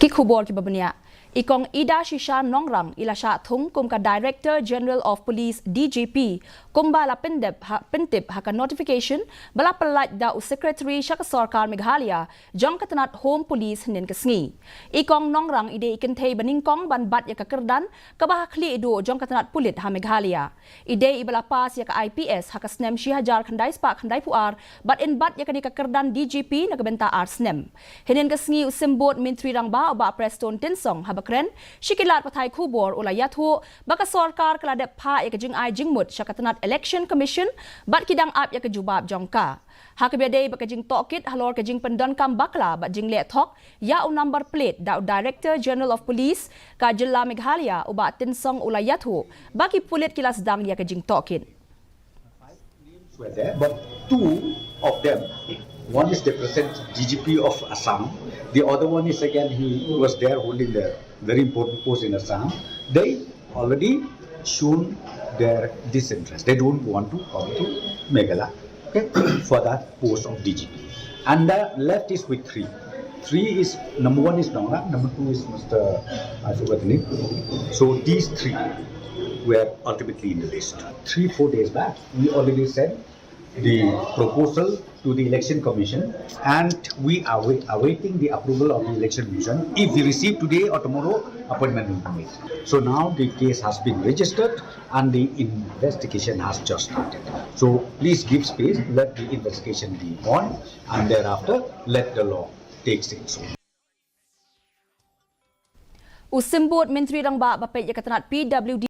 Kikubor ki babania. Ikong Idashisha Nongrang ila Shah Thung kum ka Director General of Police DGP kum bala pentip haka notification bala pelat da u Secretary Shah Sarkar Meghalaya jong katanat Home Police nen kesngi. Ikong Nongrang ide ikentei baningkong ban bat ya kakerdan kabah kli ido jong katanat pulit ha Meghalaya. Ide ibala pas ya ka IPS haka snem shihajar khandai spak khandai puar bat in bat ya ka kakerdan DGP nakabenta ar snem. Henen kesngi u simbot Menteri Rangba ba Preston Tinsong bakren shikilat pathai khubor ulayathu baka sarkar kaladep pha ya kajing ai jingmut syakatanat election commission bat kidang ap ya kajubab jongka hakabede baka jing tokit halor kajing pendon kam bakla bat jing le thok ya u number plate da Director General of Police ka Jylla Meghalaya uba Tinsong ulayathu baki pulit kilas dang ya kajing tokit. Were there, but two of them, one is the present DGP of Assam, the other one is again he was there holding the very important post in Assam. They already shown their disinterest. They don't want to come to Meghalaya, okay, for that post of DGP. And the left is with three. Three is, number one is Nongrang, number two is Mr. I forgot the name. So these three were ultimately in the list. 3-4 days back, we already sent the proposal to the election commission and we are awaiting the approval of the election commission. If we receive today or tomorrow, appointment will be made. So now the case has been registered and the investigation has just started. So please give space, let the investigation be on and thereafter let the law take its own. Usimbot Menteri Rangba bapet ya katanat PWD